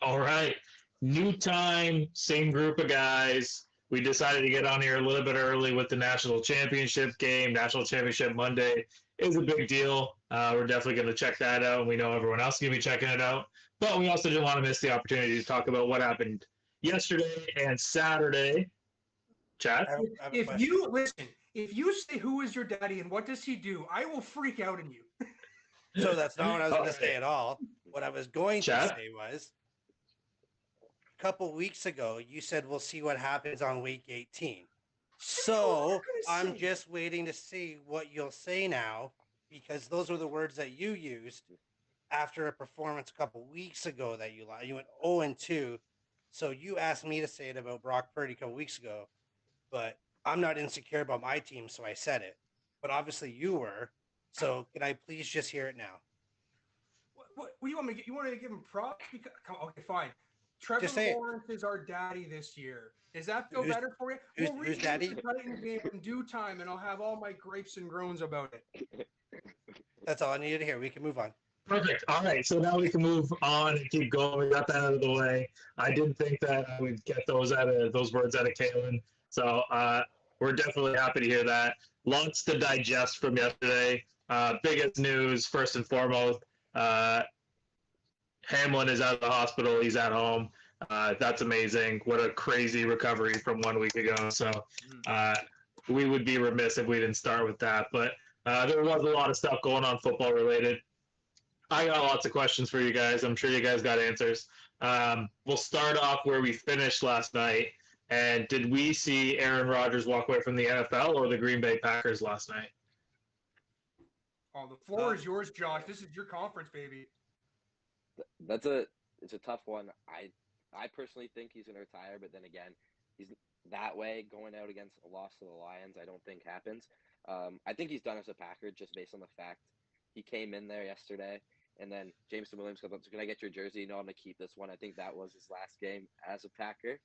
All right. New time, same group of guys. We decided to get on here a little bit early with the national championship game. National championship Monday is a big deal. We're definitely going to check that out. And we know everyone else is going to be checking it out. But we also didn't want to miss the opportunity to talk about what happened yesterday and Saturday. Chad? If you listen, if you say who is your daddy and what does he do, I will freak out on you. So that's not what I was going to say at all. What I was going Chad? to say was, a couple weeks ago, you said we'll see what happens on week 18. So I'm just waiting to see what you'll say now, because those were the words that you used after a performance a couple weeks ago that you lied. You went 0-2. So you asked me to say it about Brock Purdy a couple weeks ago, but I'm not insecure about my team, so I said it. But obviously you were. So can I please just hear it now? What do you want me to get? You want me to give him props? Okay, fine. Trevor Lawrence is our daddy this year. Does that feel better for you? Who's daddy? The Titans game in due time, and I'll have all my gripes and groans about it. That's all I needed to hear. We can move on. Perfect. All right, so now we can move on and keep going. We got that out of the way. I didn't think that I would get those words out of Kalen. So we're definitely happy to hear that. Lots to digest from yesterday. Biggest news, first and foremost, Hamlin is out of the hospital. He's at home. That's amazing. What a crazy recovery from 1 week ago. So we would be remiss if we didn't start with that. But there was a lot of stuff going on football related. I got lots of questions for you guys. I'm sure you guys got answers. We'll start off where we finished last night. And did we see Aaron Rodgers walk away from the NFL or the Green Bay Packers last night? Oh, the floor is yours, Josh. This is your conference, baby. It's a tough one. I personally think he's going to retire, but then again, he's that way going out against a loss to the Lions. I don't think happens. I think he's done as a Packer just based on the fact he came in there yesterday, and then Jameson Williams goes up, so can I get your jersey? No, I'm going to keep this one. I think that was his last game as a Packer.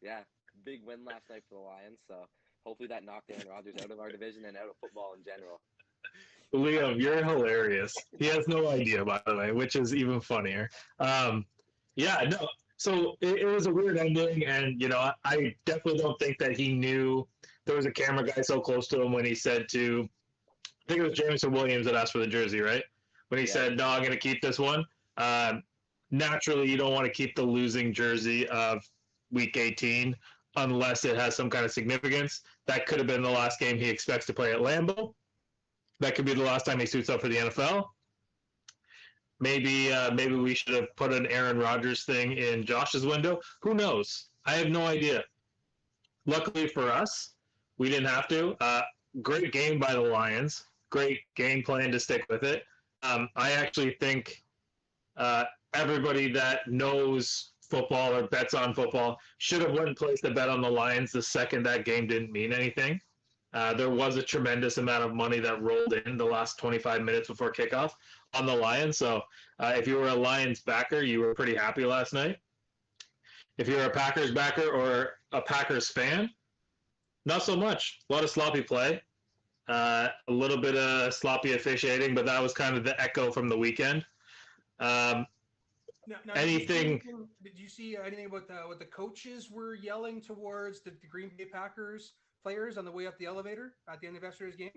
Yeah, big win last night for the Lions. So hopefully that knocked Aaron Rodgers out of our division and out of football in general. Liam, you're hilarious. He has no idea, by the way, which is even funnier. Yeah, no. So it was a weird ending, and I definitely don't think that he knew there was a camera guy so close to him when he said to, I think it was Jameson Williams that asked for the jersey, right? When he said, "No, I'm going to keep this one." Naturally, you don't want to keep the losing jersey of Week 18 unless it has some kind of significance. That could have been the last game he expects to play at Lambeau. That could be the last time he suits up for the NFL. Maybe we should have put an Aaron Rodgers thing in Josh's window. Who knows? I have no idea. Luckily for us, we didn't have to. Great game by the Lions. Great game plan to stick with it. I actually think everybody that knows football or bets on football should have went and placed a bet on the Lions the second that game didn't mean anything. There was a tremendous amount of money that rolled in the last 25 minutes before kickoff on the Lions. So if you were a Lions backer, you were pretty happy last night. If you're a Packers backer or a Packers fan, not so much. A lot of sloppy play, a little bit of sloppy officiating, but that was kind of the echo from the weekend. Anything? Did you see anything about what the coaches were yelling towards the Green Bay Packers players on the way up the elevator at the end of yesterday's game?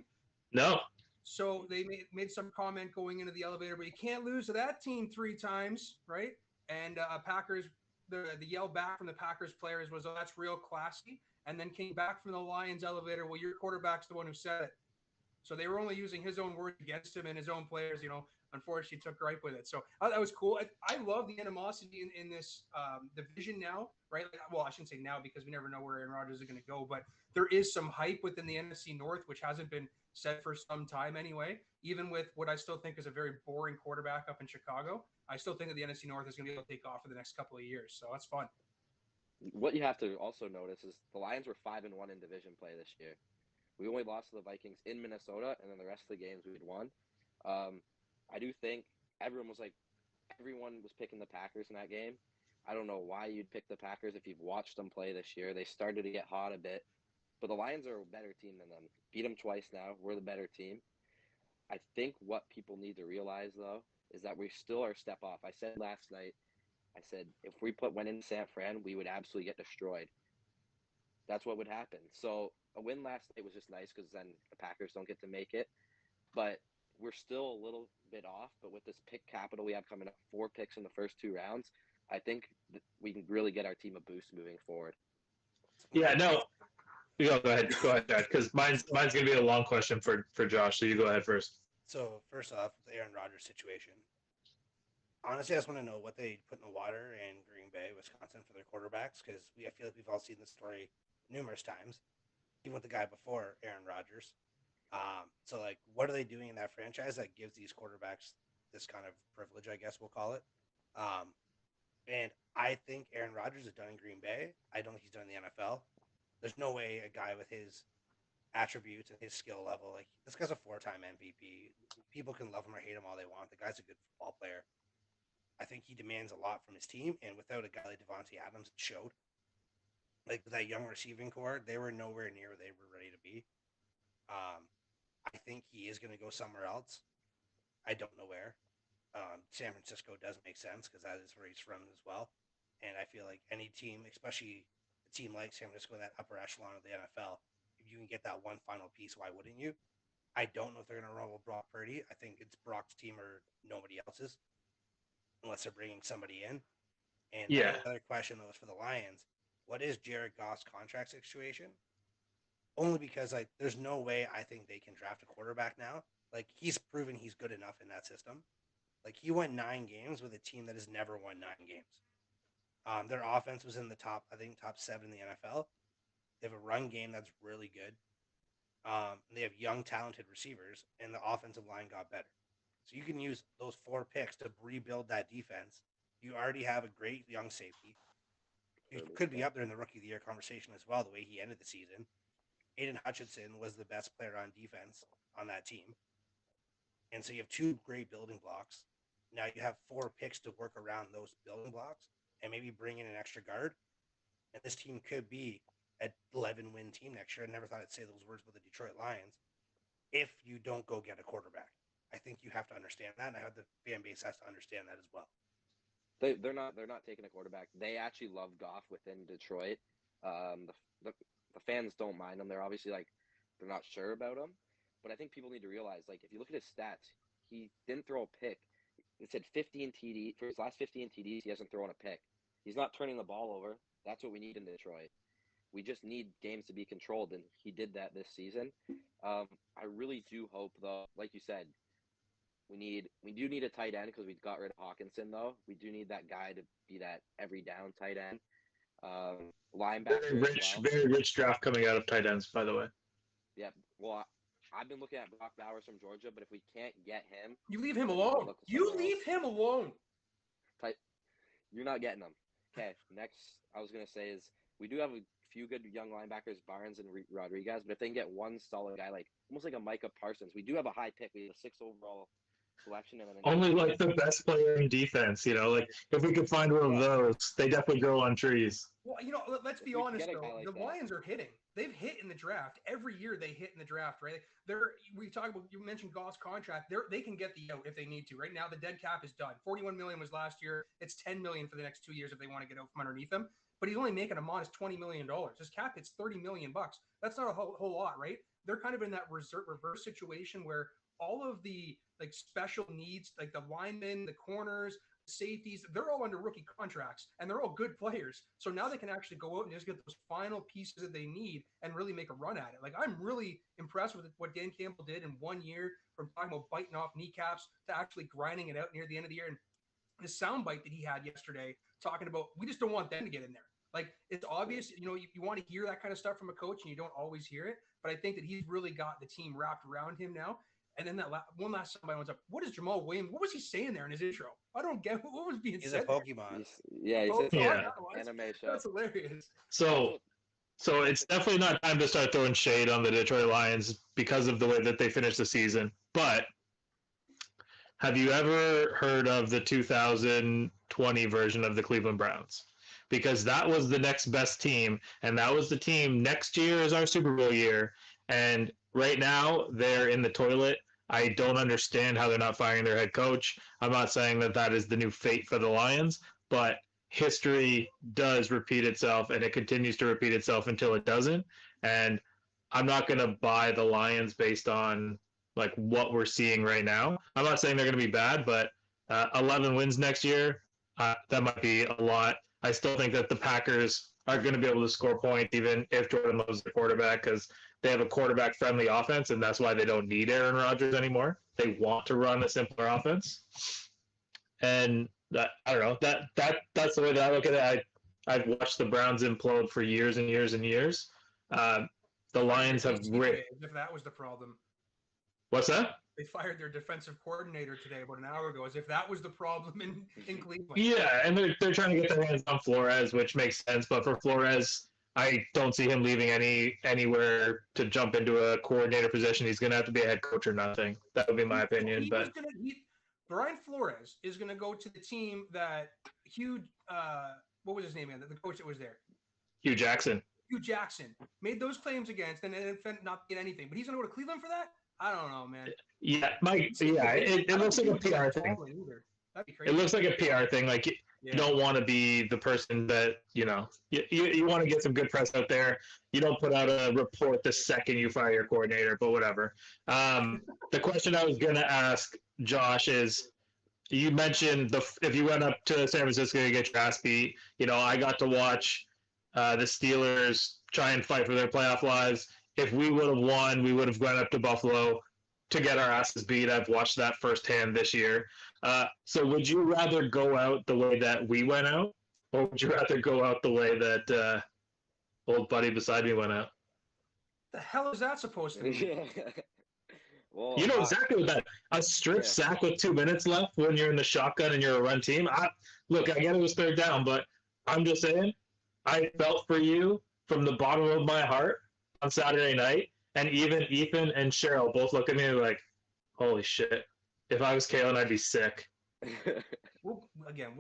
No. So they made some comment going into the elevator, but you can't lose to that team 3 times, right? And Packers, the yell back from the Packers players was, "Oh, that's real classy," and then came back from the Lions elevator, "Well, your quarterback's the one who said it." So they were only using his own words against him, and his own players, unfortunately took gripe with it. So that was cool. I love the animosity in this division now, right? Well, I shouldn't say now because we never know where Aaron Rodgers is going to go, but there is some hype within the NFC North, which hasn't been said for some time anyway. Even with what I still think is a very boring quarterback up in Chicago, I still think that the NFC North is going to be able to take off for the next couple of years. So that's fun. What you have to also notice is the Lions were 5-1 in division play this year. We only lost to the Vikings in Minnesota, and then the rest of the games we'd won. I do think everyone was picking the Packers in that game. I don't know why you'd pick the Packers if you've watched them play this year. They started to get hot a bit, but the Lions are a better team than them. Beat them twice now. We're the better team. I think what people need to realize, though, is that we still are a step off. I said last night, I said, if we went into San Fran, we would absolutely get destroyed. That's what would happen. So a win last night was just nice because then the Packers don't get to make it. But we're still a little bit off. But with this pick capital we have coming up, 4 picks in the first 2 rounds, I think we can really get our team a boost moving forward. Yeah, no. Go ahead, Dad, because mine's going to be a long question for Josh, so you go ahead first. So first off, the Aaron Rodgers situation. Honestly, I just want to know what they put in the water in Green Bay, Wisconsin for their quarterbacks, because I feel like we've all seen this story numerous times, even with the guy before Aaron Rodgers. So, like, what are they doing in that franchise that gives these quarterbacks this kind of privilege, I guess we'll call it? And I think Aaron Rodgers is done in Green Bay. I don't think he's done in the NFL. There's no way a guy with his attributes and his skill level, like, this guy's a 4-time MVP. People can love him or hate him all they want. The guy's a good football player. I think he demands a lot from his team, and without a guy like Devontae Adams, it showed. Like, that young receiving core, they were nowhere near where they were ready to be. I think he is going to go somewhere else. I don't know where. San Francisco does make sense because that is where he's from as well. And I feel like any team, especially a team like San Francisco, that upper echelon of the NFL, if you can get that one final piece, why wouldn't you? I don't know if they're going to roll with Brock Purdy. I think it's Brock's team or nobody else's, unless they're bringing somebody in. And another question, though, is for the Lions. What is Jared Goff's contract situation? Only because, like, there's no way I think they can draft a quarterback now. Like, he's proven he's good enough in that system. Like, he won 9 games with a team that has never won 9 games. Their offense was in the top 7 in the NFL. They have a run game that's really good. They have young, talented receivers, and the offensive line got better. So you can use those 4 picks to rebuild that defense. You already have a great young safety. He could be up there in the Rookie of the Year conversation as well, the way he ended the season. Aiden Hutchinson was the best player on defense on that team. And so you have 2 great building blocks. Now you have 4 picks to work around those building blocks and maybe bring in an extra guard. And this team could be an 11-win team next year. I never thought I'd say those words with the Detroit Lions if you don't go get a quarterback. I think you have to understand that, and I have the fan base has to understand that as well. They're not taking a quarterback. They actually love Goff within Detroit. The fans don't mind him. They're obviously they're not sure about him, but I think people need to realize, like, if you look at his stats, he didn't throw a pick. It said 15 TD for his last 15 TDs. He hasn't thrown a pick. He's not turning the ball over. That's what we need in Detroit. We just need games to be controlled, and he did that this season. I really do hope, though, like you said, we do need a tight end because we got rid of Hawkinson, though. We do need that guy to be that every down tight end. Linebacker very rich draft coming out of tight ends, by the way. Yeah, well, I've been looking at Brock Bowers from Georgia, but if we can't get him, you leave him alone. Him alone. You're not getting him. Okay, next I was gonna say is we do have a few good young linebackers, Barnes and Rodriguez, but if they can get one solid guy, like almost like a Micah Parsons, we do have a high pick. We have a 6th overall selection, and only like the best player in defense. Like if we could find one of those, they definitely grow on trees. Well, let's be honest though. Like the Lions are hitting. They've hit in the draft every year. They hit in the draft, right? You mentioned Goff's contract. They can get the out if they need to. Right now, the dead cap is done. $41 million was last year. It's $10 million for the next 2 years if they want to get out from underneath them. But he's only making a modest $20 million. His cap hits $30 million. That's not a whole lot, right? They're kind of in that reverse situation where all of the like special needs, like the linemen, the corners, the safeties, they're all under rookie contracts and they're all good players. So now they can actually go out and just get those final pieces that they need and really make a run at it. Like I'm really impressed with what Dan Campbell did in 1 year, from talking about biting off kneecaps to actually grinding it out near the end of the year. And the soundbite that he had yesterday talking about, we just don't want them to get in there. Like, it's obvious, you want to hear that kind of stuff from a coach and you don't always hear it. But I think that he's really got the team wrapped around him now. And then that one last somebody was up. What is Jamal Williams? What was he saying there in his intro? I don't get what was being said. He's a Pokemon. He's anime show. That's hilarious. So it's definitely not time to start throwing shade on the Detroit Lions because of the way that they finished the season. But have you ever heard of the 2020 version of the Cleveland Browns? Because that was the next best team, and that was the team next year is our Super Bowl year. And right now, they're in the toilet. I don't understand how they're not firing their head coach. I'm not saying that is the new fate for the Lions, but history does repeat itself, and it continues to repeat itself until it doesn't. And I'm not going to buy the Lions based on like what we're seeing right now. I'm not saying they're going to be bad, but 11 wins next year, that might be a lot. I still think that the Packers are going to be able to score points even if Jordan Love's the quarterback, because they have a quarterback-friendly offense, and that's why they don't need Aaron Rodgers anymore. They want to run a simpler offense, and I don't know, that's the way that I look at it. I've watched the Browns implode for years and years and years. The Lions have if that was the problem. What's that? They fired their defensive coordinator today about an hour ago, as if that was the problem in Cleveland. Yeah, and they're trying to get their hands on Flores, which makes sense. But for Flores, I don't see him leaving anywhere to jump into a coordinator position. He's going to have to be a head coach or nothing. That would be my opinion. But Brian Flores is going to go to the team that Hugh, what was his name? The coach that was there, Hugh Jackson. Hugh Jackson made those claims against, and it ended not get anything. But he's going to go to Cleveland for that? I don't know, man. Yeah, Mike. Yeah, it looks like a PR thing. That'd be crazy. It looks like a PR thing. Like you don't want to be the person that you want to get some good press out there. You don't put out a report the second you fire your coordinator, but whatever. The question I was gonna ask Josh is, you mentioned if you went up to San Francisco to get your ass beat. I got to watch the Steelers try and fight for their playoff lives. If we would have won, we would have gone up to Buffalo to get our asses beat. I've watched that firsthand this year. So would you rather go out the way that we went out, or would you rather go out the way that old buddy beside me went out? The hell is that supposed to be? Well, you know exactly what that a strip sack with 2 minutes left when you're in the shotgun and you're a run team. Look, I get it was third down, but I'm just saying, I felt for you from the bottom of my heart on Saturday night, and even Ethan and Cheryl both look at me like, holy shit, if I was Kalen, I'd be sick. We'll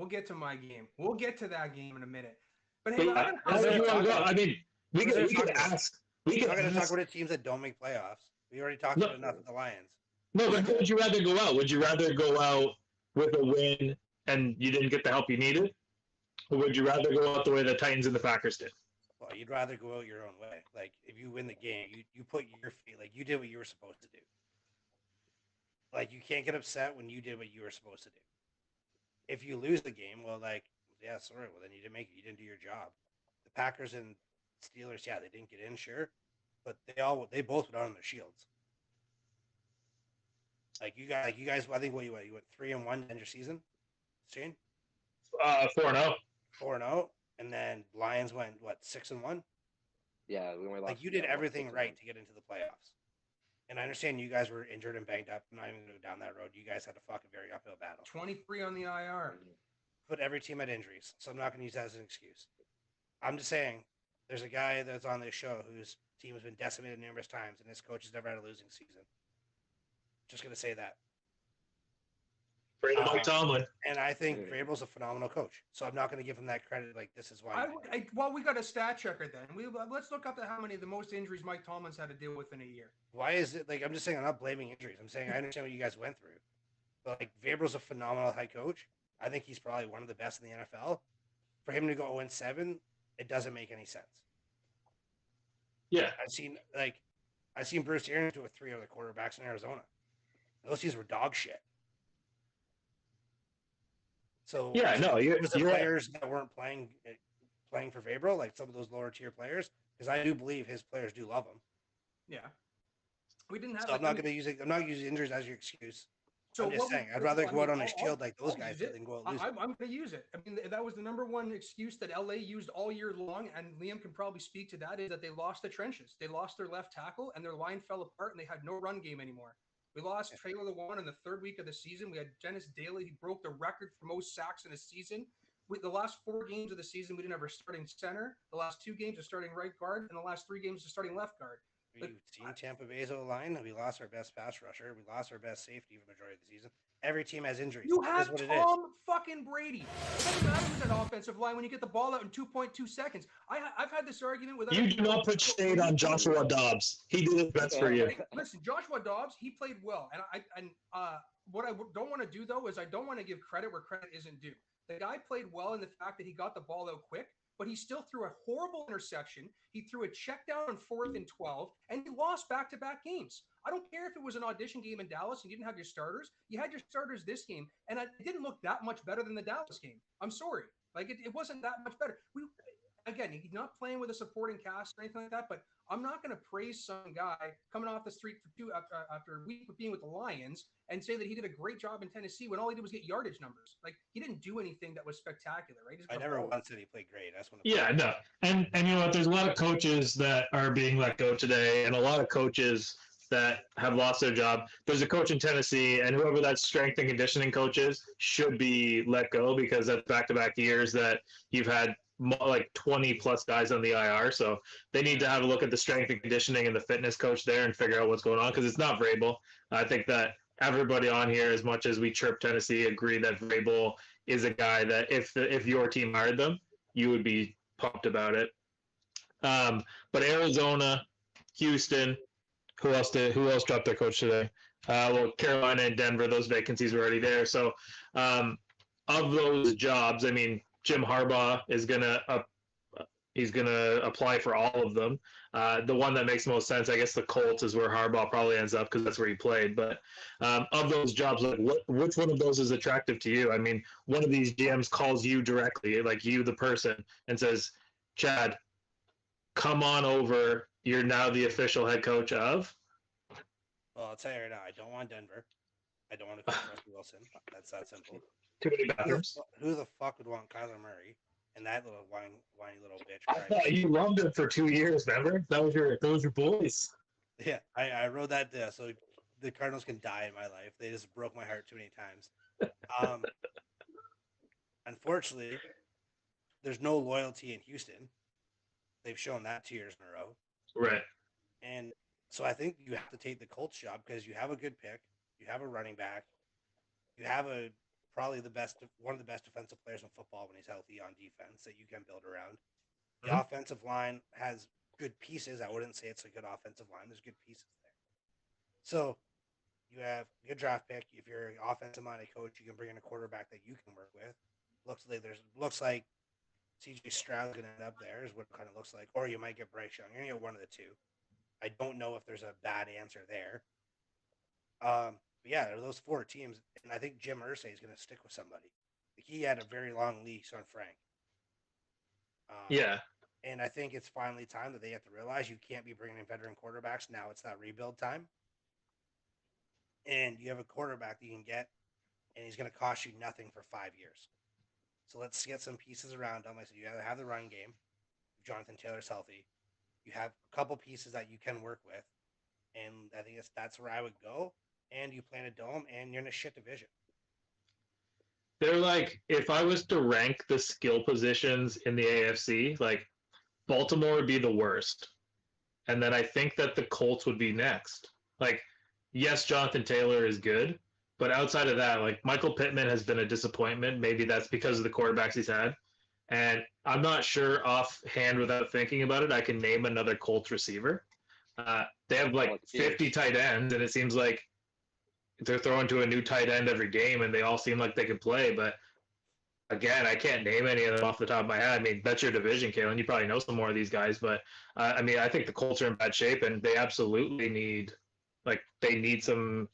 get to my game. We'll get to that game in a minute. But hey, I mean, we could ask. We're not going to talk about the teams that don't make playoffs. We already talked about enough of the Lions. No, but how would you rather go out? Would you rather go out with a win and you didn't get the help you needed? Or would you rather go out the way the Titans and the Packers did? Well, you'd rather go out your own way. Like, if you win the game, you put your feet, like, you did what you were supposed to do. Like, you can't get upset when you did what you were supposed to do. If you lose the game, well, like, yeah, sorry, well, then you didn't make it. You didn't do your job. The Packers and Steelers, yeah, they didn't get in, sure, but they both went out on their shields. Like, you guys, I think you went 3-1 to end your season, Shane? 4-0. 4-0. And then Lions went, 6-1? Yeah, we only lost. Like, you did everything right to get into the playoffs. And I understand you guys were injured and banged up. I'm not even going to go down that road. You guys had to fuck a very uphill battle. 23 on the IR. But every team had injuries, so I'm not going to use that as an excuse. I'm just saying, there's a guy that's on this show whose team has been decimated numerous times, and his coach has never had a losing season. Just going to say that. Mike Tomlin. And I think Vrabel's a phenomenal coach, so I'm not going to give him that credit. Like, this is why. Well, we got a stat checker then. Let's look up how many the most injuries Mike Tomlin's had to deal with in a year. Why is it like I'm just saying? I'm not blaming injuries. I'm saying I understand what you guys went through, but like Vrabel's a phenomenal head coach. I think he's probably one of the best in the NFL. For him to go 0-7, it doesn't make any sense. Yeah, I've seen Bruce Arians do it with 3 other quarterbacks in Arizona. Those teams were dog shit. So yeah, no, you're players that weren't playing for Vrabel, like some of those lower tier players, because I do believe his players do love him. Yeah, we didn't have. So I'm not using injuries as your excuse. So I'm just saying, I'd rather go out on a shield like those guys than go out losing. I'm going to use it. I mean, that was the number one excuse that LA used all year long, and Liam can probably speak to that, is that they lost the trenches. They lost their left tackle, and their line fell apart, and they had no run game anymore. We lost Taylor Lewan in the third week of the season. We had Dennis Daly, who broke the record for most sacks in a season. The last 4 games of the season, we didn't have our starting center. The last 2 games are starting right guard, and the last 3 games are starting left guard. We've seen Tampa Bay's O-line. We lost our best pass rusher. We lost our best safety for the majority of the season. Every team has injuries. You It have is what it is. Tom fucking Brady. It doesn't matter who's that offensive line when you get the ball out in 2.2 seconds. I've had this argument with You do not put shade on Joshua Dobbs. He did his best for you. Listen, Joshua Dobbs, he played well, and what I don't want to do though is I don't want to give credit where credit isn't due. The guy played well in the fact that he got the ball out quick, but he still threw a horrible interception. He threw a check down on 4th and 12, and he lost back-to-back games. I don't care if it was an audition game in Dallas and you didn't have your starters. You had your starters this game, and it didn't look that much better than the Dallas game. I'm sorry. Like, it wasn't that much better. Again, he's not playing with a supporting cast or anything like that, but I'm not going to praise some guy coming off the street after a week of being with the Lions and say that he did a great job in Tennessee when all he did was get yardage numbers. Like, he didn't do anything that was spectacular, right? I never once said he played great. That's one. Yeah, no. And you know what? There's a lot of coaches that are being let go today, and a lot of coaches that have lost their job. There's a coach in Tennessee, and whoever that strength and conditioning coach is should be let go because that's back-to-back years that you've had like 20 plus guys on the IR. So they need to have a look at the strength and conditioning and the fitness coach there and figure out what's going on because it's not Vrabel. I think that everybody on here, as much as we chirp Tennessee, agree that Vrabel is a guy that if your team hired them, you would be pumped about it. But Arizona, Houston, who else dropped their coach today? Well, Carolina and Denver, those vacancies were already there. So of those jobs, I mean, Jim Harbaugh is he's gonna apply for all of them. The one that makes most sense, I guess, the Colts is where Harbaugh probably ends up because that's where he played. But of those jobs, like which one of those is attractive to you? I mean, one of these GMs calls you directly, like you, the person, and says, "Chad, come on over. You're now the official head coach of." Well, I'll tell you right now, I don't want Denver. I don't want to coach Russell Wilson. That's that simple. Too many bathrooms. Who the fuck would want Kyler Murray and that little whiny little bitch? I thought you loved it for 2 years, remember? Those were your boys. Yeah, I wrote that down so the Cardinals can die in my life. They just broke my heart too many times. Unfortunately, there's no loyalty in Houston. They've shown that 2 years in a row. Right. And so I think you have to take the Colts job because you have a good pick. You have a running back. You have probably one of the best defensive players in football when he's healthy on defense that you can build around. The offensive line has good pieces. I wouldn't say it's a good offensive line. There's good pieces there. So you have a good draft pick. If you're an offensive-minded coach, you can bring in a quarterback that you can work with. Looks like CJ Stroud's going to end up there is what it kind of looks like. Or you might get Bryce Young. You're going to get one of the two. I don't know if there's a bad answer there. But yeah, there are those 4 teams, and I think Jim Irsay is going to stick with somebody. He had a very long leash on Frank. Yeah. And I think it's finally time that they have to realize you can't be bringing in veteran quarterbacks. Now it's that rebuild time. And you have a quarterback that you can get, and he's going to cost you nothing for 5 years. So let's get some pieces around him. Like I said, you got to have the run game. Jonathan Taylor's healthy. You have a couple pieces that you can work with. And I think that's where I would go. And you plan a dome, and you're in a shit division. They're like, if I was to rank the skill positions in the AFC, like Baltimore would be the worst. And then I think that the Colts would be next. Like, yes, Jonathan Taylor is good, but outside of that, like Michael Pittman has been a disappointment. Maybe that's because of the quarterbacks he's had. And I'm not sure offhand without thinking about it, I can name another Colts receiver. They have like 50 tight ends, and it seems like they're throwing to a new tight end every game, and they all seem like they can play. But again, I can't name any of them off the top of my head. I mean, that's your division, Kalen. You probably know some more of these guys. But, I mean, I think the Colts are in bad shape, and they absolutely need some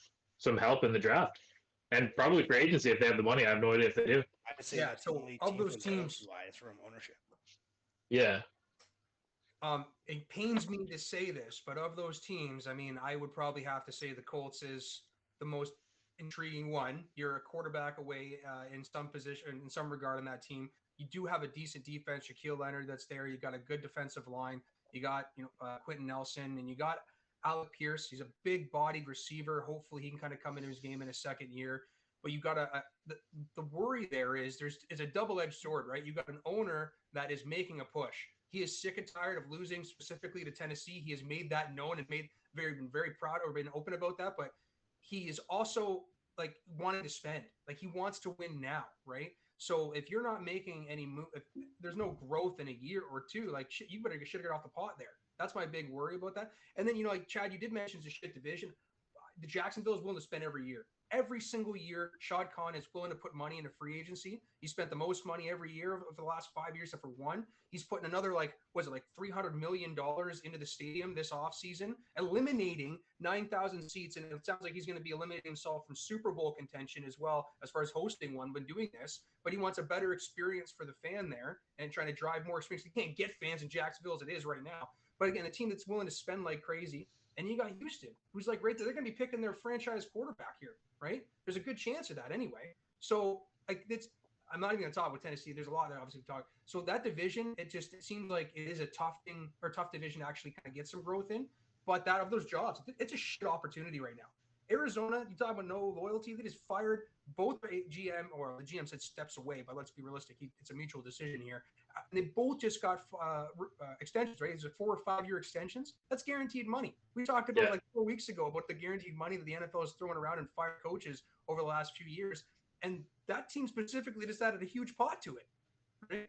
help in the draft. And probably for agency if they have the money. I have no idea if they do. I would say so of those teams, it's from ownership. Yeah. It pains me to say this, but of those teams, I mean, I would probably have to say the Colts is the most intriguing one. You're a quarterback away in some position, in some regard on that team. You do have a decent defense. Shaquille Leonard that's there. You got a good defensive line. You got Quentin Nelson, and you got Alec Pierce. He's a big-bodied receiver. Hopefully, he can kind of come into his game in his second year. But you got the worry there is it's a double-edged sword, right? You got an owner that is making a push. He is sick and tired of losing specifically to Tennessee. He has made that known and been very proud or been open about that. But he is also like wanting to spend. Like he wants to win now, right? So if you're not making any move, if there's no growth in a year or two, like shit, you better get off the pot there. That's my big worry about that. And then like Chad, you did mention it's a shit division. The Jacksonville is willing to spend every year. Every single year, Shad Khan is willing to put money into free agency. He spent the most money every year for the last 5 years, except for one. He's putting another $300 million into the stadium this offseason, eliminating 9,000 seats. And it sounds like he's going to be eliminating himself from Super Bowl contention as well as far as hosting one when doing this. But he wants a better experience for the fan there and trying to drive more experience. He can't get fans in Jacksonville as it is right now. But again, a team that's willing to spend like crazy. And you got Houston, who's like right there. They're going to be picking their franchise quarterback here, right? There's a good chance of that anyway. So I'm not even going to talk with Tennessee. There's a lot that obviously talk. So that division, it seems like it is a tough division to actually kind of get some growth in. But that of those jobs, it's a shit opportunity right now. Arizona, you talk about no loyalty. They just fired both the GM, or the GM said steps away, but let's be realistic. It's a mutual decision here. And they both just got extensions, right? It's 4 or 5 year extensions. That's guaranteed money. We talked about like 4 weeks ago about the guaranteed money that the NFL is throwing around and fired coaches over the last few years. And that team specifically just added a huge pot to it. Right?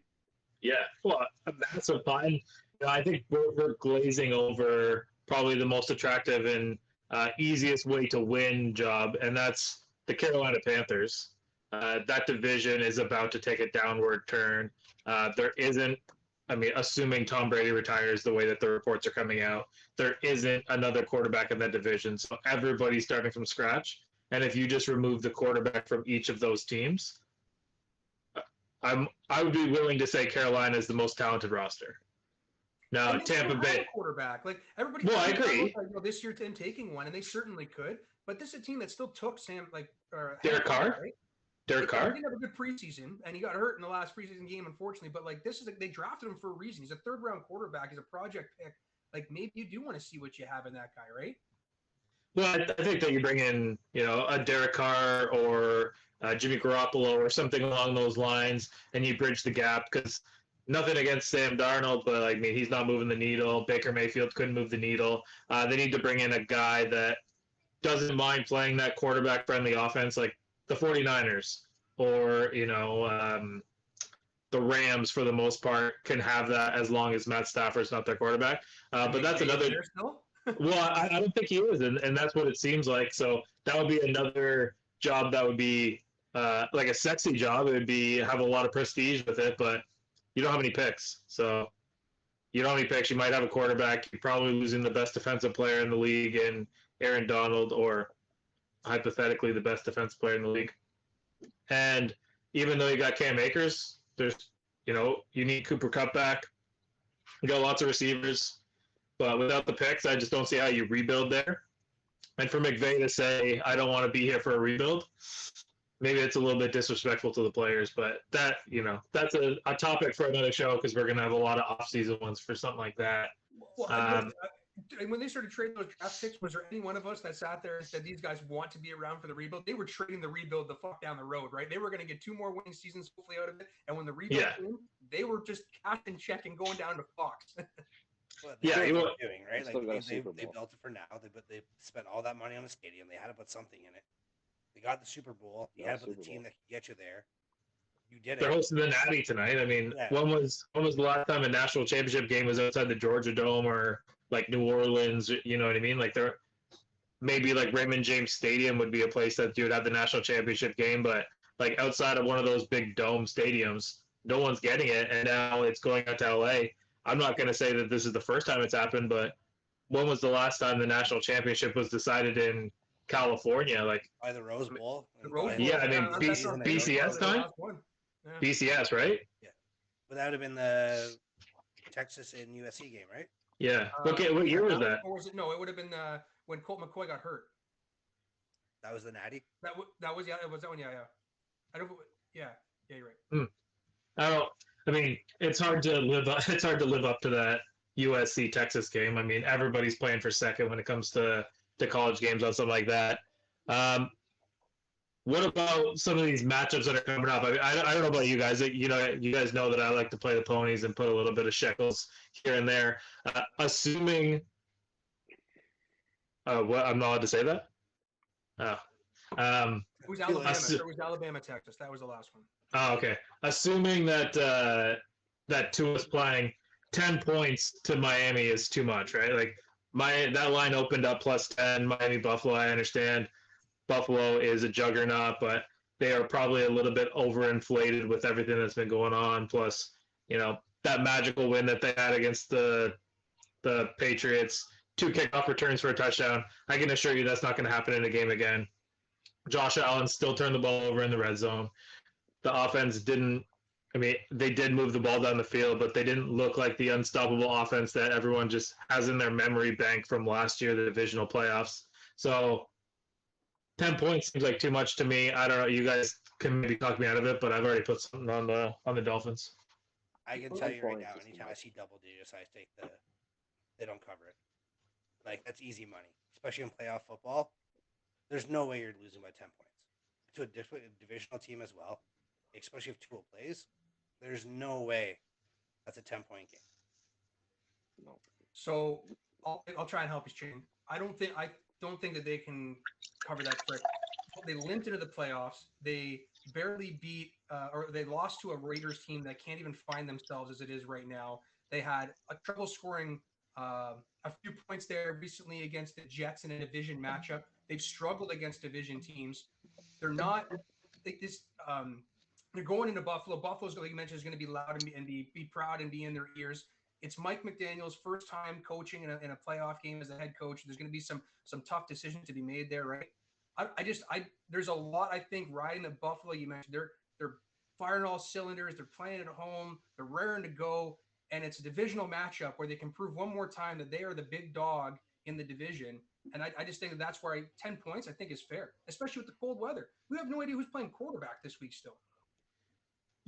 Yeah, well, a massive pot. And I think we're glazing over probably the most attractive and easiest way to win job, and that's the Carolina Panthers. That division is about to take a downward turn. There isn't, assuming Tom Brady retires the way that the reports are coming out, there isn't another quarterback in that division. So everybody's starting from scratch. And if you just remove the quarterback from each of those teams, I would be willing to say Carolina is the most talented roster. Now, Tampa Bay quarterback, like everybody. Well, I agree. This year, them taking one, and they certainly could. But this is a team that still took Derek Carr. Right? Derek Carr. He didn't have a good preseason, and he got hurt in the last preseason game, unfortunately. But they drafted him for a reason. He's a 3rd round quarterback. He's a project pick. Like maybe you do want to see what you have in that guy, right? Well, I think that you bring in, a Derek Carr or Jimmy Garoppolo or something along those lines, and you bridge the gap because. Nothing against Sam Darnold, but he's not moving the needle. Baker Mayfield couldn't move the needle. They need to bring in a guy that doesn't mind playing that quarterback-friendly offense, like the 49ers or the Rams for the most part can have that as long as Matt Stafford's not their quarterback. But that's another. Well, I don't think he is, and that's what it seems like. So that would be another job that would be like a sexy job. It would be have a lot of prestige with it, but. You don't have any picks. So you don't have any picks. You might have a quarterback. You're probably losing the best defensive player in the league in Aaron Donald, or hypothetically the best defensive player in the league. And even though you got Cam Akers, there's, you need Cooper Kupp back. You got lots of receivers. But without the picks, I just don't see how you rebuild there. And for McVay to say, I don't want to be here for a rebuild, maybe it's a little bit disrespectful to the players, but that, that's a topic for another show because we're going to have a lot of off-season ones for something like that. Well, when they started trading those draft picks, was there any one of us that sat there and said these guys want to be around for the rebuild? They were trading the rebuild the fuck down the road, right? They were going to get 2 more winning seasons hopefully out of it, and when the rebuild came, they were just cashing check and going down to Fox. Well, doing, right? They built it for now. They spent all that money on the stadium. They had to put something in it. They got the Super Bowl. You had to put the team that could get you there. You did it. They're hosting the Natty tonight. When was the last time a national championship game was outside the Georgia Dome or like New Orleans? You know what I mean? Like maybe like Raymond James Stadium would be a place that you would have the national championship game, but like outside of one of those big dome stadiums, no one's getting it. And now it's going out to LA. I'm not going to say that this is the first time it's happened, but when was the last time the national championship was decided in California? Like by the Rose Bowl. Yeah, BCS time? Yeah. BCS, right? Yeah. But that would have been the Texas and USC game, right? Yeah. Okay, what year was that? Or was it? No, it would have been when Colt McCoy got hurt. That was the Natty? That was it was that one, yeah. I don't yeah, you're right. It's hard to live up to that USC Texas game. Everybody's playing for second when it comes to college games on something like that. What about some of these matchups that are coming up? I don't know about you guys. You guys know that I like to play the ponies and put a little bit of shekels here and there. Assuming, what, I'm not allowed to say that? Oh. It was Too Alabama. late. Assu- It was Alabama, Texas. That was the last one. Oh, okay. Assuming that that Tua's playing 10 points to Miami is too much, right? Like that line opened up plus 10. Miami Buffalo. I understand Buffalo is a juggernaut, but they are probably a little bit overinflated with everything that's been going on. Plus, that magical win that they had against the Patriots, 2 kickoff returns for a touchdown. I can assure you that's not going to happen in a game again. Josh Allen still turned the ball over in the red zone. The offense didn't. I mean, they did move the ball down the field, but they didn't look like the unstoppable offense that everyone just has in their memory bank from last year, the divisional playoffs. So 10 points seems like too much to me. I don't know. You guys can maybe talk me out of it, but I've already put something on the Dolphins. I can tell you right now, anytime I see double digits, I take they don't cover it. Like, that's easy money, especially in playoff football. There's no way you're losing by 10 points to a divisional team as well, especially if Tua plays. There's no way that's a 10-point game. No. So I'll try and help you, Shane. I don't think that they can cover that trick. They limped into the playoffs. They barely beat, or they lost to a Raiders team that can't even find themselves as it is right now. They had a trouble scoring a few points there recently against the Jets in a division matchup. They've struggled against division teams. They're not. They're going into Buffalo. Buffalo's, like you mentioned, is going to be loud and be proud and be in their ears. It's Mike McDaniel's first time coaching in a playoff game as a head coach. There's going to be some tough decisions to be made there, right? There's a lot, I think, riding the Buffalo. You mentioned they're firing all cylinders. They're playing at home. They're raring to go, and it's a divisional matchup where they can prove one more time that they are the big dog in the division. And I just think that's where 10 points I think is fair, especially with the cold weather. We have no idea who's playing quarterback this week still.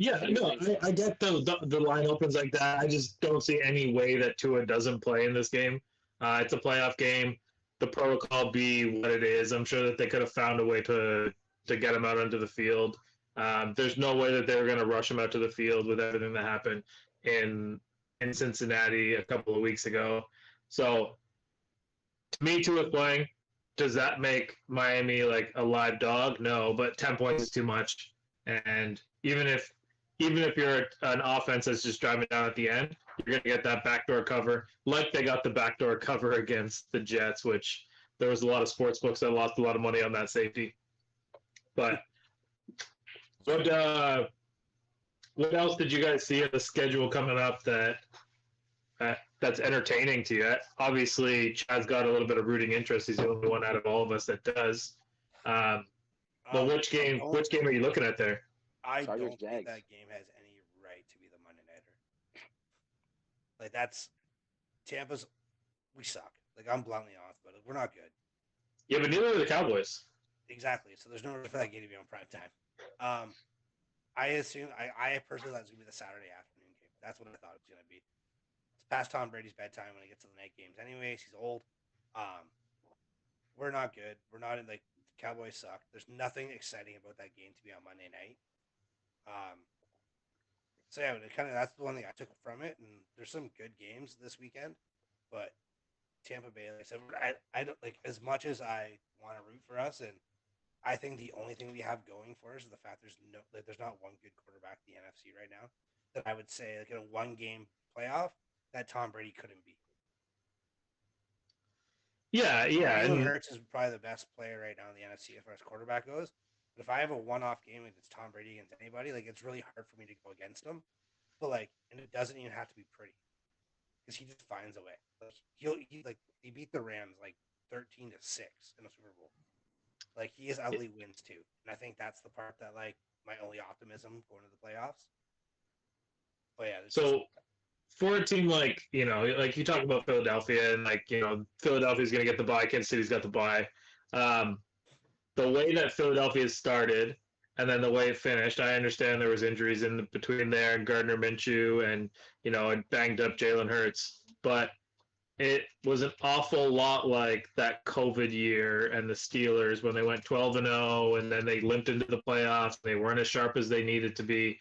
Yeah, no, I get the line opens like that. I just don't see any way that Tua doesn't play in this game. It's a playoff game. The protocol be what it is. I'm sure that they could have found a way to get him out onto the field. There's no way that they were going to rush him out to the field with everything that happened in Cincinnati a couple of weeks ago. So, to me, Tua playing. Does that make Miami like a live dog? No, but 10 points is too much. And even if you're an offense that's just driving down at the end, you're going to get that backdoor cover, like they got the backdoor cover against the Jets, which there was a lot of sports books that lost a lot of money on that safety. But what else did you guys see in the schedule coming up that's entertaining to you? Obviously, Chad's got a little bit of rooting interest. He's the only one out of all of us that does. But which game are you looking at there? I don't think that game has any right to be the Monday Nighter. Like, that's Tampa's. We suck. Like, I'm bluntly honest, but we're not good. Yeah, but neither are the Cowboys. Exactly. So there's no reason for that game to be on prime time. I personally thought it was gonna be the Saturday afternoon game. That's what I thought it was gonna be. It's past Tom Brady's bedtime when he gets to the night games. Anyways, he's old. We're not good. We're not in, like, the Cowboys suck. There's nothing exciting about that game to be on Monday night. So yeah, that's the one thing I took from it. And there's some good games this weekend, but Tampa Bay, like I said, I don't, like, as much as I want to root for us, and I think the only thing we have going for us is the fact there's not one good quarterback in the NFC right now that I would say, like, in a 1-game playoff that Tom Brady couldn't beat. Yeah. Jalen Hurts is probably the best player right now in the NFC as far as quarterback goes. But if I have a one-off game against Tom Brady against anybody, like, it's really hard for me to go against him. But, like, and it doesn't even have to be pretty, because he just finds a way. Like, he beat the Rams like 13-6 in a Super Bowl. Like, he has ugly wins too, and I think that's the part that, like, my only optimism going to the playoffs. But yeah. So for a team like, like you talk about Philadelphia, and, like, Philadelphia's going to get the bye, Kansas City's got the bye. The way that Philadelphia started and then the way it finished, I understand there was injuries in between there, and Gardner Minshew, and and banged up Jalen Hurts, but it was an awful lot like that COVID year and the Steelers when they went 12-0 and then they limped into the playoffs. They weren't as sharp as they needed to be.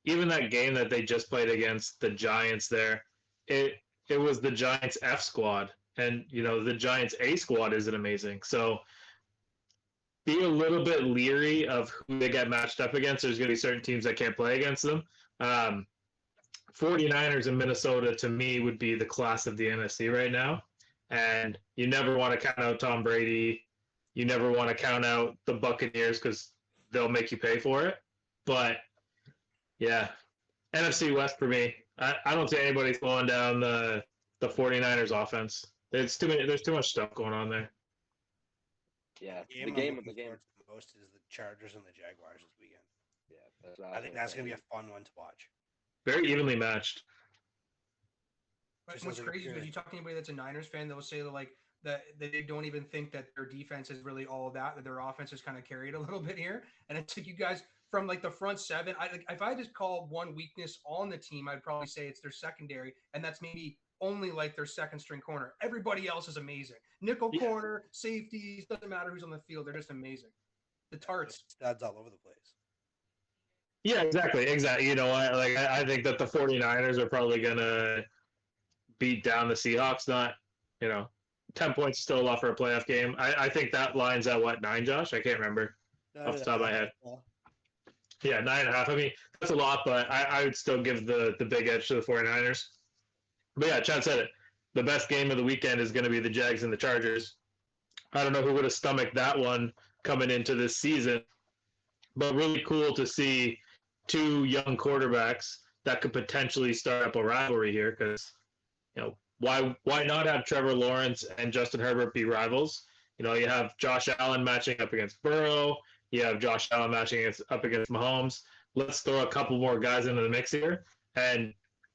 Even that game that they just played against the Giants there, it was the Giants F squad, and the Giants A squad isn't amazing. So be a little bit leery of who they get matched up against. There's going to be certain teams that can't play against them. 49ers in Minnesota, to me, would be the class of the NFC right now. And you never want to count out Tom Brady. You never want to count out the Buccaneers because they'll make you pay for it. But, yeah, NFC West for me. I don't see anybody slowing down the 49ers offense. There's too much stuff going on there. Yeah, The game the most is the Chargers and the Jaguars this weekend. Yeah, I think that's going to be a fun one to watch. Very evenly matched. But what's crazy is you talk to anybody that's a Niners fan, they'll say that they don't even think that their defense is really all of that their offense is kind of carried a little bit here. And it's like you guys from like the front seven. If I just call one weakness on the team, I'd probably say it's their secondary, and that's maybe only like their second string corner. Everybody else is amazing. Nickel corner, safeties, doesn't matter who's on the field, they're just amazing. The tarts, studs all over the place. Yeah, exactly. You know, I think that the 49ers are probably gonna beat down the Seahawks. Not, 10 points is still a lot for a playoff game. I think that line's at what, 9, Josh? I can't remember off the top of my head. Yeah, 9.5. I mean, that's a lot, but I would still give the big edge to the 49ers. But yeah, Chad said it. The best game of the weekend is going to be the Jags and the Chargers. I don't know who would have stomached that one coming into this season, but really cool to see two young quarterbacks that could potentially start up a rivalry here because, why not have Trevor Lawrence and Justin Herbert be rivals? You have Josh Allen matching up against Burrow. You have Josh Allen matching up against Mahomes. Let's throw a couple more guys into the mix here. And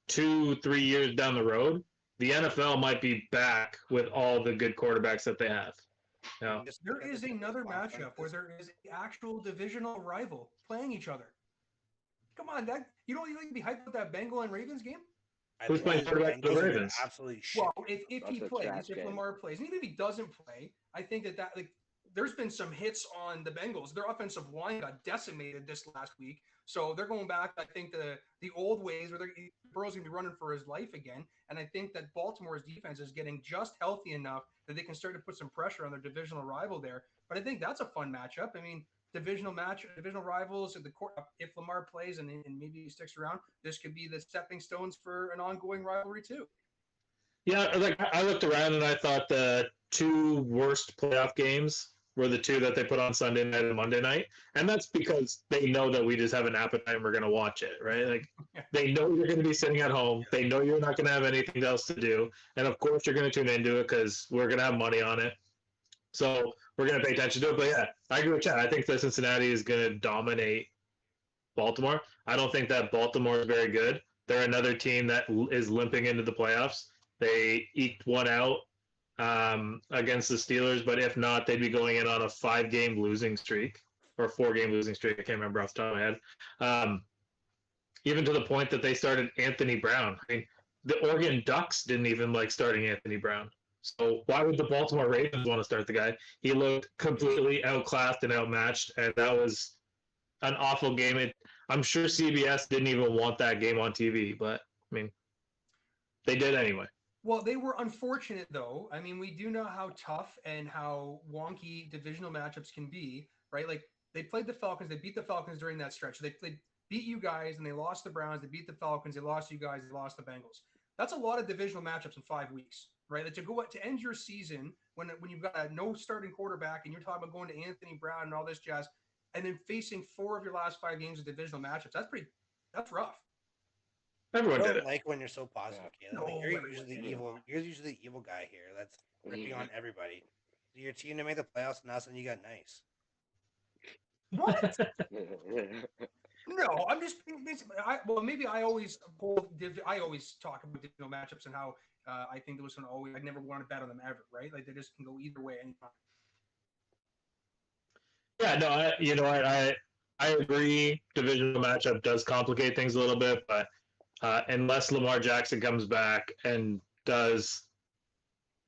2-3 years down the road, the NFL might be back with all the good quarterbacks that they have. There is another matchup where there is an actual divisional rival playing each other. Come on, you don't even be hyped with that Bengal and Ravens game? Who's playing quarterback for the Ravens? Absolutely shit. Well, if he plays, if Lamar plays, and even if he doesn't play, I think that there's been some hits on the Bengals. Their offensive line got decimated this last week. So they're going back, I think, the old ways where Burrow's going to be running for his life again. And I think that Baltimore's defense is getting just healthy enough that they can start to put some pressure on their divisional rival there. But I think that's a fun matchup. I mean, divisional rivals, if Lamar plays and maybe he sticks around, this could be the stepping stones for an ongoing rivalry too. Yeah, I looked around and I thought the two worst playoff games were the two that they put on Sunday night and Monday night. And that's because they know that we just have an appetite and we're going to watch it, right? They know you're going to be sitting at home. They know you're not going to have anything else to do. And of course you're going to tune into it because we're going to have money on it. So we're going to pay attention to it. But yeah, I agree with Chad. I think that Cincinnati is going to dominate Baltimore. I don't think that Baltimore is very good. They're another team that is limping into the playoffs. They eked one out against the Steelers, but if not, they'd be going in on a 5-game losing streak or 4-game losing streak. I can't remember off the top of my head. Even to the point that they started Anthony Brown. I mean, the Oregon Ducks didn't even like starting Anthony Brown. So why would the Baltimore Ravens want to start the guy? He looked completely outclassed and outmatched, and that was an awful game. I'm sure CBS didn't even want that game on TV, but, I mean, they did anyway. Well, they were unfortunate, though. I mean, we do know how tough and how wonky divisional matchups can be, right? Like, they played the Falcons. They beat the Falcons during that stretch. They beat you guys, and they lost the Browns. They beat the Falcons. They lost you guys. They lost the Bengals. That's a lot of divisional matchups in 5 weeks, right? Like, to end your season when you've got no starting quarterback and you're talking about going to Anthony Brown and all this jazz, and then facing 4 of your last 5 games of divisional matchups, that's rough. Everyone did it. Like when you're so positive, yeah. Caleb. You're usually the evil guy here. That's ripping on everybody. Your team to make the playoffs, and all of a sudden you got nice. What? No, I'm just maybe I always talk about divisional matchups and how I think there was I never want to bet on them ever, right? Like they just can go either way anytime. Yeah, no, I agree. Divisional matchup does complicate things a little bit, but unless Lamar Jackson comes back and does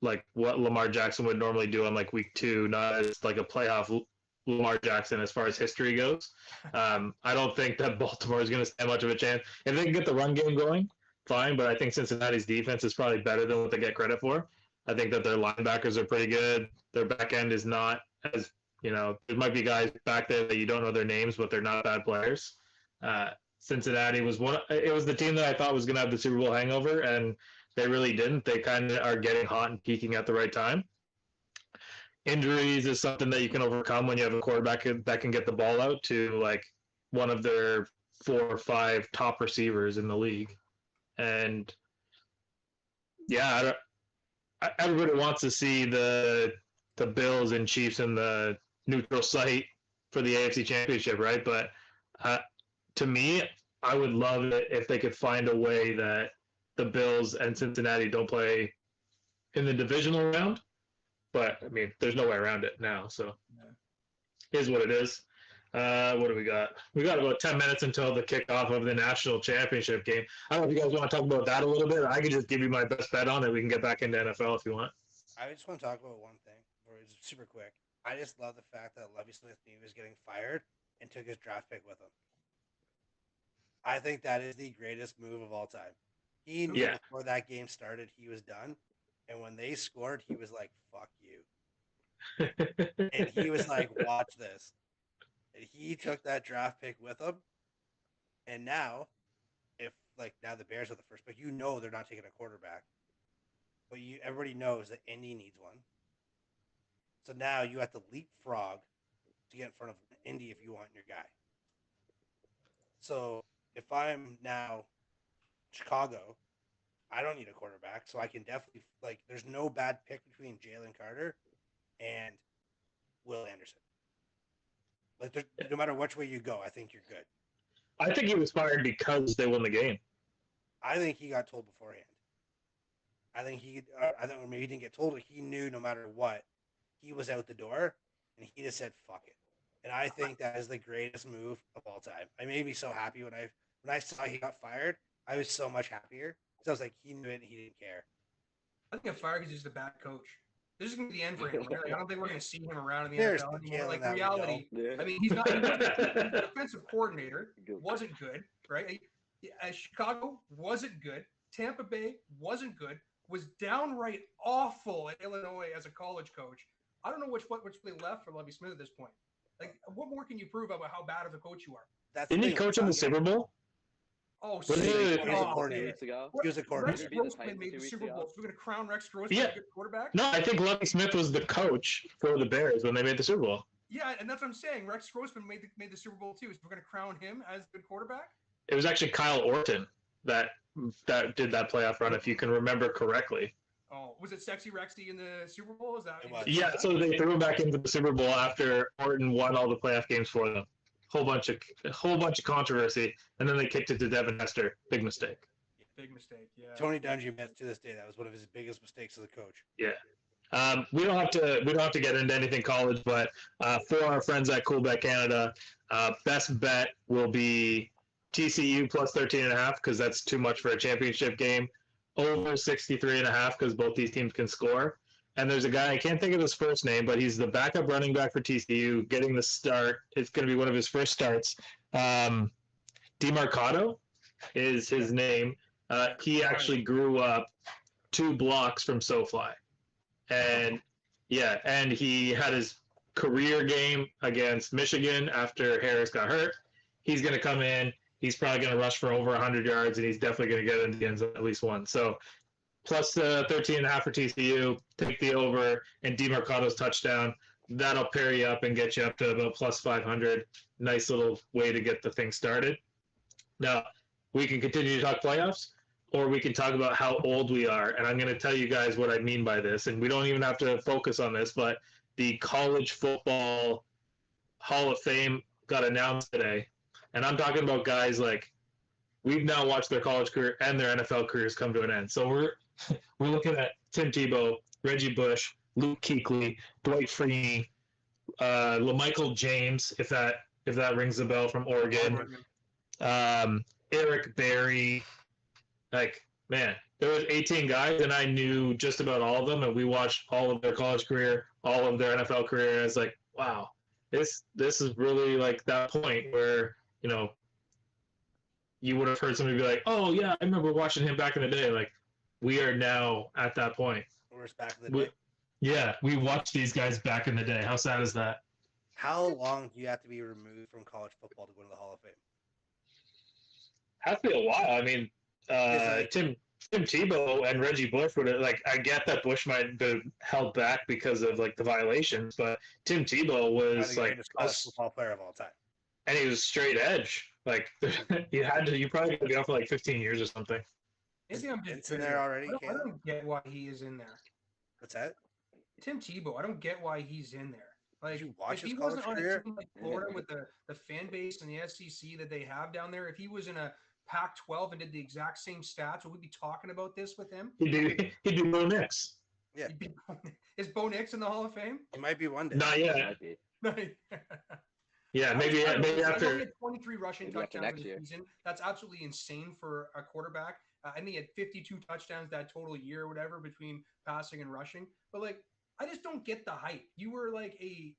like what Lamar Jackson would normally do on like week 2, not as like a playoff Lamar Jackson as far as history goes, I don't think that Baltimore is going to stand much of a chance. If they can get the run game going, fine, but I think Cincinnati's defense is probably better than what they get credit for. I think that their linebackers are pretty good. Their back end is not as You know, there might be guys back there that you don't know their names, but they're not bad players. Cincinnati was one. It was the team that I thought was going to have the Super Bowl hangover, and they really didn't. They kind of are getting hot and peaking at the right time. Injuries is something that you can overcome when you have a quarterback that can get the ball out to like one of their 4 or 5 top receivers in the league. And yeah, everybody wants to see the Bills and Chiefs in the neutral site for the AFC Championship, right? But to me, I would love it if they could find a way that the Bills and Cincinnati don't play in the divisional round. But I mean, there's no way around it now. So Is what it is. What do we got? We got about 10 minutes until the kickoff of the national championship game. I don't know if you guys want to talk about that a little bit. I could just give you my best bet on it. We can get back into NFL if you want. I just want to talk about one thing, or it's super quick. I just love the fact that Lovie Smith knew he was getting fired and took his draft pick with him. I think that is the greatest move of all time. He knew before that game started he was done, and when they scored, he was like, "Fuck you," and he was like, "Watch this." And he took that draft pick with him, and now, now the Bears are the first pick, you know they're not taking a quarterback, but everybody knows that Indy needs one. So now you have to leapfrog to get in front of Indy if you want your guy. So if I'm now Chicago, I don't need a quarterback, so I can definitely there's no bad pick between Jalen Carter and Will Anderson. No matter which way you go, I think you're good. I think he was fired because they won the game. I think he got told beforehand. I think maybe he didn't get told, but he knew no matter what, he was out the door, and he just said, "Fuck it." And I think that is the greatest move of all time. I made me so happy when I saw he got fired. I was so much happier. So I was like, he knew it and he didn't care. I think a fired because he's a bad coach. This is going to be the end for him. I don't think we're going to see him around in the NFL anymore. Like, reality, I mean, he's not the offensive coordinator. Wasn't good, right? Chicago wasn't good. Tampa Bay wasn't good. Was downright awful at Illinois as a college coach. I don't know which way left for Lovie Smith at this point. Like, what more can you prove about how bad of a coach you are? Didn't he coach in the Super Bowl? Oh, he was a coordinator. He was a Rex coordinator. Grossman made the Super Bowl. So we're going to crown Rex Grossman a good quarterback? No, I think Lovie Smith was the coach for the Bears when they made the Super Bowl. Yeah, and that's what I'm saying. Rex Grossman made the Super Bowl too. So we're going to crown him as a good quarterback? It was actually Kyle Orton that did that playoff run, if you can remember correctly. Oh, was it Sexy Rexy in the Super Bowl? Is that? Yeah, so they threw him back into the Super Bowl after Orton won all the playoff games for them. Whole bunch of controversy, and then they kicked it to Devin Hester. Big mistake. Big mistake. Yeah. Tony Dungy admits to this day that was one of his biggest mistakes as a coach. Yeah. We don't have to get into anything college, but for our friends at Coolbet Canada, best bet will be TCU plus 13.5 because that's too much for a championship game. Over 63.5 because both these teams can score. And there's a guy, I can't think of his first name, but he's the backup running back for TCU, getting the start. It's going to be one of his first starts. DeMarcado is his name. He actually grew up 2 blocks from SoFi. And he had his career game against Michigan after Harris got hurt. He's going to come in. He's probably going to rush for over 100 yards, and he's definitely going to get into the end zone at least one. So plus 13.5 for TCU, take the over, and DeMarcado's touchdown. That'll pair you up and get you up to about plus 500. Nice little way to get the thing started. Now, we can continue to talk playoffs, or we can talk about how old we are. And I'm going to tell you guys what I mean by this. And we don't even have to focus on this, but the College Football Hall of Fame got announced today. And I'm talking about guys like we've now watched their college career and their NFL careers come to an end. So we're looking at Tim Tebow, Reggie Bush, Luke Kuechly, Dwight Freeney, LaMichael James, if that rings a bell, from Oregon, Eric Berry. Like, man, there was 18 guys, and I knew just about all of them, and we watched all of their college career, all of their NFL career, and it's like, wow, this is really like that point where, you know, you would have heard somebody be like, oh, yeah, I remember watching him back in the day. Like, we are now at that point. Where's back in the day? Yeah, we watched these guys back in the day. How sad is that? How long do you have to be removed from college football to go to the Hall of Fame? Has to be a while. I mean, Tim Tebow and Reggie Bush would have, like, I get that Bush might have been held back because of like the violations, but Tim Tebow One of was the like greatest college football player of all time. and he was straight edge. Like you probably got to be out for like 15 years or something. Maybe I'm just It's in there already. I don't get why he is in there. What's that? Tim Tebow. I don't get why he's in there. Like, Did you watch if his he college wasn't on career? a team like Florida with the fan base and the SEC that they have down there, if he was in a Pac-12 and did the exact same stats, would we be talking about this with him? He'd be Bo Nix. Yeah. Is Bo Nix in the Hall of Fame? He might be one day. Not yet. Might be. Yeah, maybe after. He had 23 rushing Maybe after touchdowns next in year. the season. That's absolutely insane for a quarterback. I think he had 52 touchdowns that total year or whatever between passing and rushing. But like, I just don't get the hype. You were like a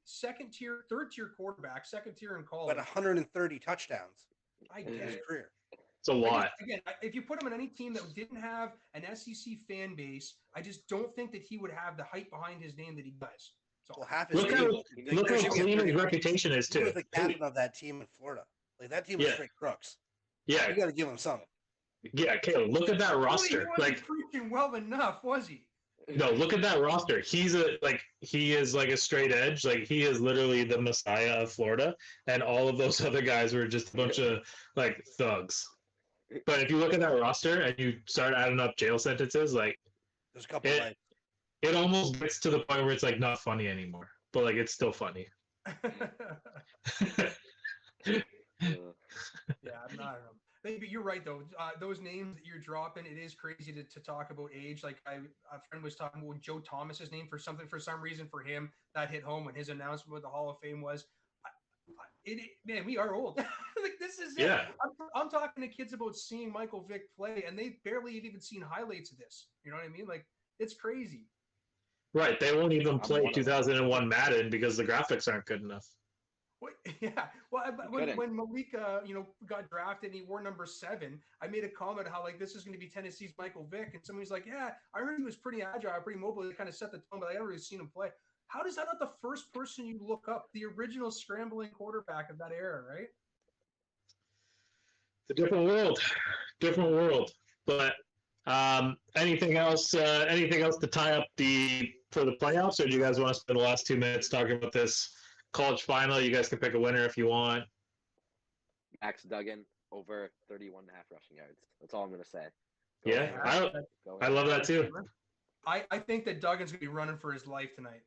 third tier quarterback, second tier in college. But 130 touchdowns I in get his it. career. It's a lot. Again, if you put him in any team that didn't have an SEC fan base, I just don't think that he would have the hype behind his name that he does. So Well, half his Look team. how clean his reputation is He was too. the captain of that team in Florida. Like that team was Yeah. straight crooks. Yeah, You got to give him something. yeah, Caleb. Look at that He roster. wasn't Like, preaching well enough, was he? no, look at that roster. He is like a straight edge. Like he is literally the messiah of Florida, and all of those other guys were just a bunch of like thugs. But if you look at that roster and you start adding up jail sentences, like There's a couple It- of it almost gets to the point where it's like not funny anymore. But like it's still funny. Yeah, I don't know. Maybe you're right though. Those names that you're dropping, it is crazy to talk about age. Like a friend was talking about Joe Thomas's name for some reason for him that hit home when his announcement with the Hall of Fame was. Man, we are old. Like this is it. Yeah. I'm talking to kids about seeing Michael Vick play, and they barely have even seen highlights of this. You know what I mean? Like it's crazy. Right. They won't even I'm play one of them. 2001 Madden because the graphics aren't good enough. What, yeah. Well, couldn't. when Malika, got drafted and he wore number 7, I made a comment how like this is going to be Tennessee's Michael Vick, and somebody's like, "Yeah, I heard he was pretty agile, pretty mobile. He kind of set the tone, but I never really seen him play." How is that not the first person you look up? The original scrambling quarterback of that era, right? It's a different world. Different world. But anything else? Anything else to tie up for the playoffs, or do you guys want to spend the last 2 minutes talking about this college final? You guys can pick a winner if you want. Max Duggan over 31 and a half rushing yards. That's all I'm going to say. Yeah, Go I ahead. love that too. I think that Duggan's going to be running for his life tonight,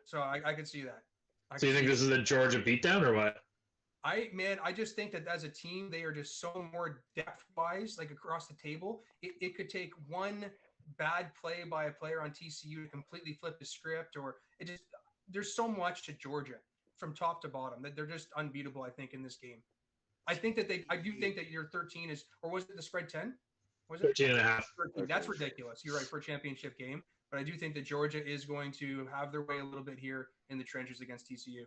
so I could see that. So you think this is a Georgia beatdown or what? I just think that as a team, they are just so more depth-wise, like across the table. It could take one bad play by a player on TCU to completely flip the script, or there's so much to Georgia from top to bottom that they're just unbeatable, I think, in this game. I do think that your 13 is, or was it the spread 10? Was it 13 and a half. 13? That's ridiculous. You're right, for a championship game. But I do think that Georgia is going to have their way a little bit here in the trenches against TCU.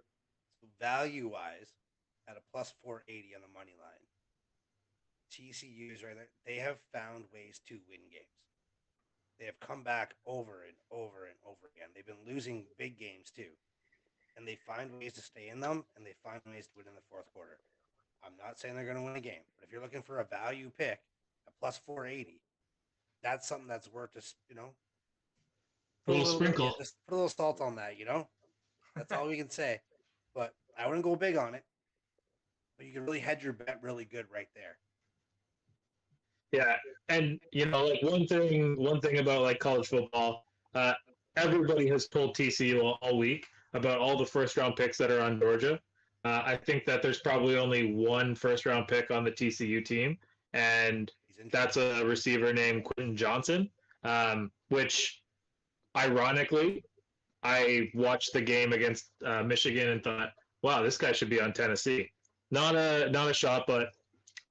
So value-wise, at a plus 480 on the money line, TCU is right there. They have found ways to win games. They have come back over and over and over again. They've been losing big games too. And they find ways to stay in them, and they find ways to win in the fourth quarter. I'm not saying they're going to win a game, but if you're looking for a value pick, a plus 480, that's something that's worth just, A little sprinkle. just put a little salt on that, That's all we can say. But I wouldn't go big on it. But you can really hedge your bet really good right there. Yeah, and like one thing about like college football, everybody has told TCU all week about all the first round picks that are on Georgia. I think that there's probably only one first round pick on the TCU team, and that's a receiver named Quentin Johnson, which ironically, I watched the game against Michigan and thought, wow, this guy should be on Tennessee. Not a shot, but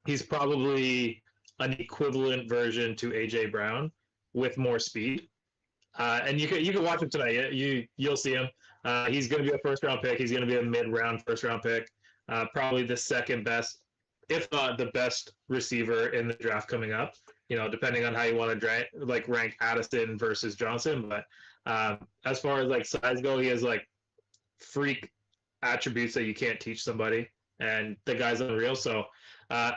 he's probably an equivalent version to AJ Brown with more speed. And you can watch him tonight. You'll see him. He's going to be a first round pick. He's going to be a mid-round first round pick. Probably the second best, if not the best receiver in the draft coming up. Depending on how you want to rank Addison versus Johnson. But as far as like size go, he has like freak attributes that you can't teach somebody, and the guy's unreal. So I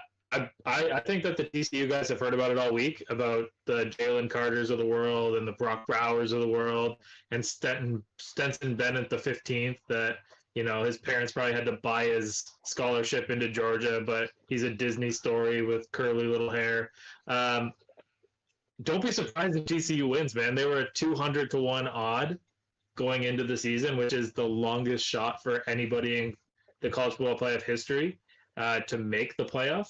think that the TCU guys have heard about it all week, about the Jalen Carters of the world and the Brock Bowers of the world, and Stenson Bennett the 15th, that his parents probably had to buy his scholarship into Georgia, but he's a Disney story with curly little hair. Don't be surprised if TCU wins, man. They were a 200-1 odd going into the season, which is the longest shot for anybody in the college football playoff history to make the playoff,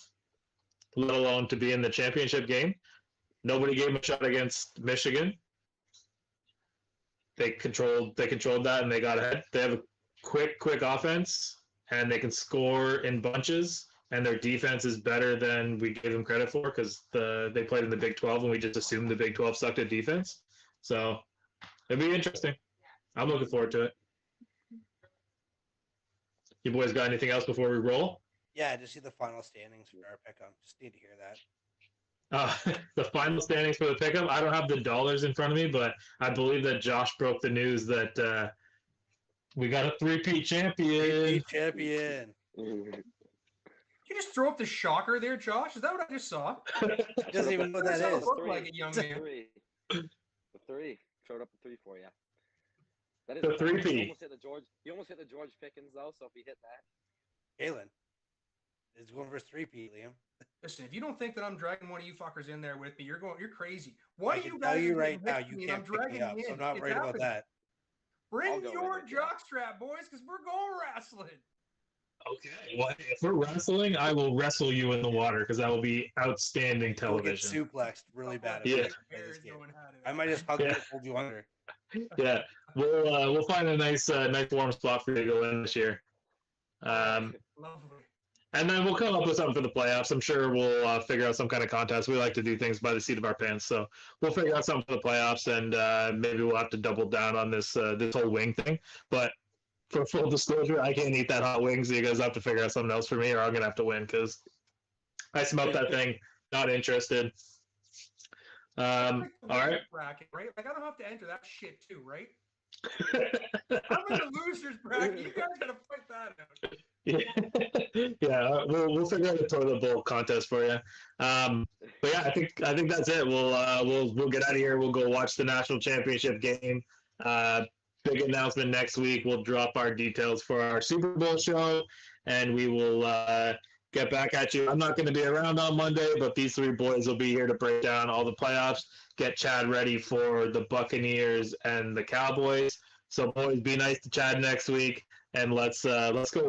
let alone to be in the championship game. Nobody gave them a shot against Michigan. They controlled that, and they got ahead. They have a quick offense, and they can score in bunches, and their defense is better than we gave them credit for, because they played in the Big 12, and we just assumed the Big 12 sucked at defense. So it'll be interesting. I'm looking forward to it. You boys got anything else before we roll? Yeah, just see the final standings for our pick 'em. Just need to hear that. The final standings for the pick'em. I don't have the dollars in front of me, but I believe that Josh broke the news that we got a three-peat champion. Three-peat champion. You just throw up the shocker there, Josh? Is that what I just saw? He doesn't even know what that is. Look like a young man. The three. Showed up the 3 for you. That is The three-peat. You almost hit the George Pickens though, so if you hit that. Galen is going for 3-peat, Liam. Listen, if you don't think that I'm dragging one of you fuckers in there with me, you're crazy. One I of can you tell guys you is right getting now, with you me, and can't I'm pick me dragging up, you so in. I'm not It's worried about happening. that. Bring I'll go your with it, yeah. jockstrap, boys, because we're going wrestling. Okay. Well, if we're wrestling, I will wrestle you in the water, because that will be outstanding You'll get television. suplexed really bad. if Yeah. we play this game. I might just hug you and hold you under. Yeah, we'll find a nice warm spot for you to go in this year. Lovely. And then we'll come up with something for the playoffs. I'm sure we'll figure out some kind of contest. We like to do things by the seat of our pants, so we'll figure out something for the playoffs, and maybe we'll have to double down on this whole wing thing. But for full disclosure, I can't eat that hot wing, so you guys have to figure out something else for me, or I'm gonna have to win, because I smelled that thing. Not interested. All right. Bracket, right? Like, I don't have to enter that shit too, right? I'm in the losers bracket. You guys gotta fight that out. Yeah, we'll figure out a toilet bowl contest for you. But yeah, I think that's it. We'll get out of here. We'll go watch the national championship game. Big announcement next week. We'll drop our details for our Super Bowl show, and we will get back at you. I'm not going to be around on Monday, but these three boys will be here to break down all the playoffs, get Chad ready for the Buccaneers and the Cowboys. So boys, be nice to Chad next week, and let's go.